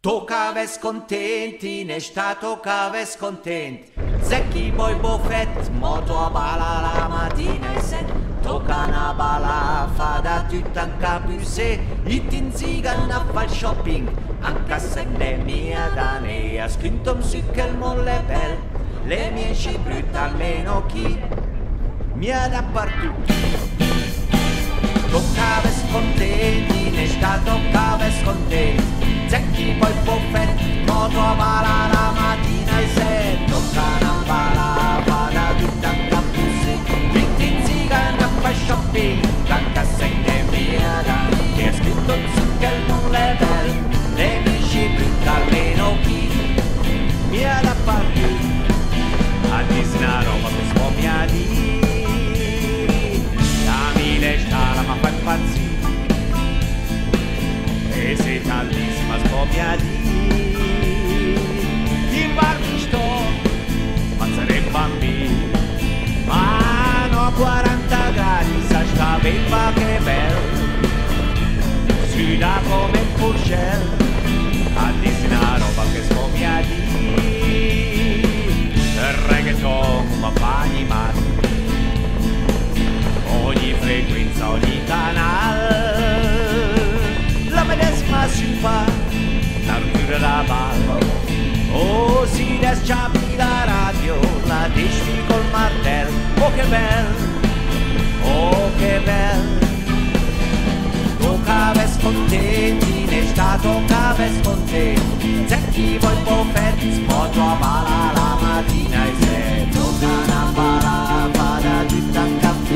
Tocaves contenti, ne sta tocaves content. Zecchi poi buffet, moto a bala la mattina e set. Tocca una bala, fa da tutta un capuse. I tinzigan a far shopping, anche se ne mia da ne. Ha scritto un su che il molle bel, le mie ci brutta almeno chi mi ha da partito. Tocaves contenti, ne sta tocaves contenti. Zecchi poi buffet, moto a bala la mattina e se tocca una bala, vada tutta un capuse. I tinzigan a far shopping, anche se ne via da che ha scritto su che il molle bel, le amici brutta almeno chi mi ha da partire. A dirsi una roba che scoppia di la mille scala ma fa impazzire. E se tantissima scoppia di in bar mi sto ammazzare bambini, ma no a 40 gradi sa sta bimba che bello sfida come il Purcell. A dirsi una roba che scoppia di reggaeton ma bagni mani, ogni frequenza, ogni canale la medesima si fa, la rottura da ballo. Oh, si desciapi la radio, la disci col martello. Oh, che bello, oh, che bello. Tocaves contenti, ne sta tocaves contenti. Zecchi voi buffet, moto a bala la mattina e se tocca una bala, vada tutta un caffè.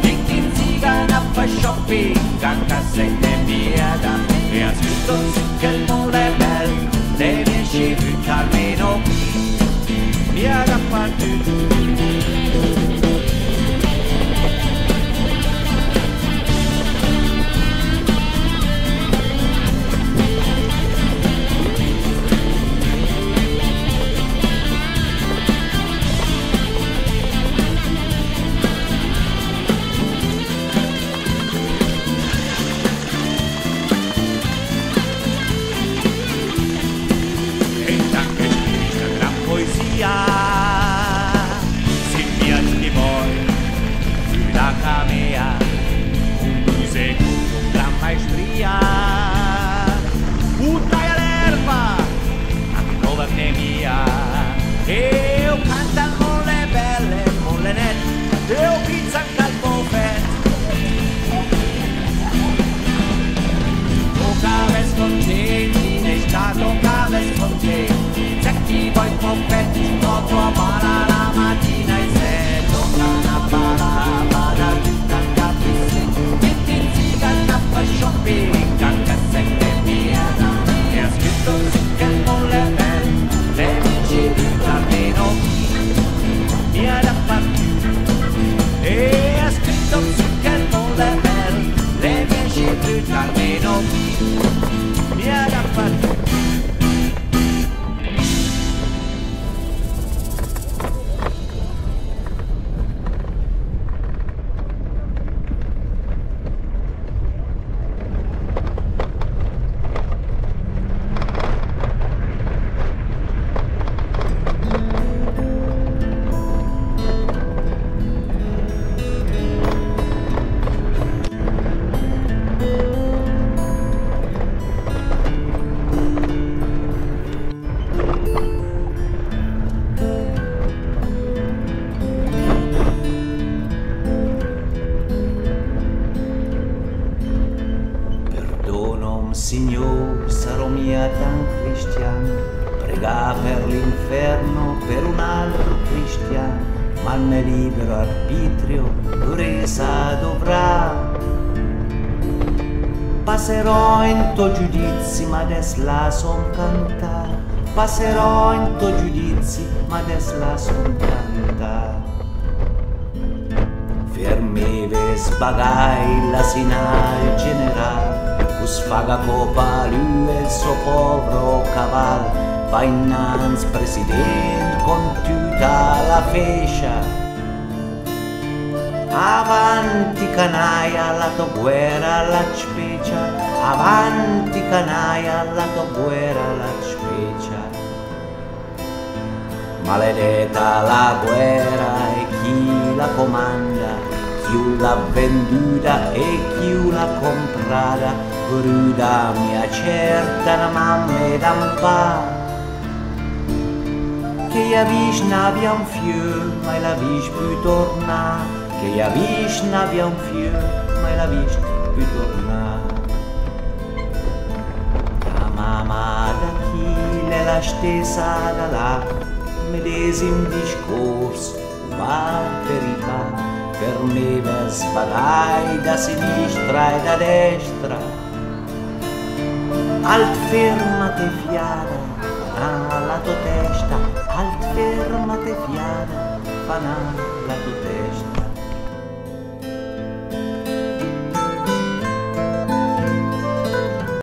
E chi zigana a fa shopping, anche se ne via da me. E ha scritto su che il mondo è bello, le mie cifre almeno mi ha da partire. Eu canta molle belle, molle nette, eu pizza anche al buffet. Tocaves contenti, ne sta tocaves contenti. Zecchi poi buffet, moto a bala la mattina e se tocca una bala, vada tutta un caffè. Metti in ziga a fa shopping, anche se ne via da me. E ha scritto su che il molle è bello, le dici almeno mi ha da partire. E ha scritto su che il mondo è bello, le mie cifre almeno mi ha da partire. Signor, sarò mia tan cristiano, prega per l'inferno per un altro cristiano, ma il mio libero arbitrio durezza dovrà. Passerò in to giudizi, ma des la son canta. Passerò in to giudizi, ma des la son canta. Fermeve sbagai la sinal general, sfaga copa lui e il suo povero caval, va innanzi presidente con tutta la fescia. Avanti canaglia, la tua guerra la specie, avanti canaia, la tua guerra la speccia. Maledetta la guerra e chi la comanda, chi l'ha venduta e chi l'ha comprata, cruda mia certa la mamma ed un pa. Che ja vish n'avia un fieu, mai la vish più torna. Che ja vish n'avia un fieu, mai la vish più torna. La mamma da chi è la stessa da là, medesim discorso, una verità. Per me per sbagai da sinistra e da destra. Alt fermate fiada, alla tua testa, alt fermate fiada, fanà la tua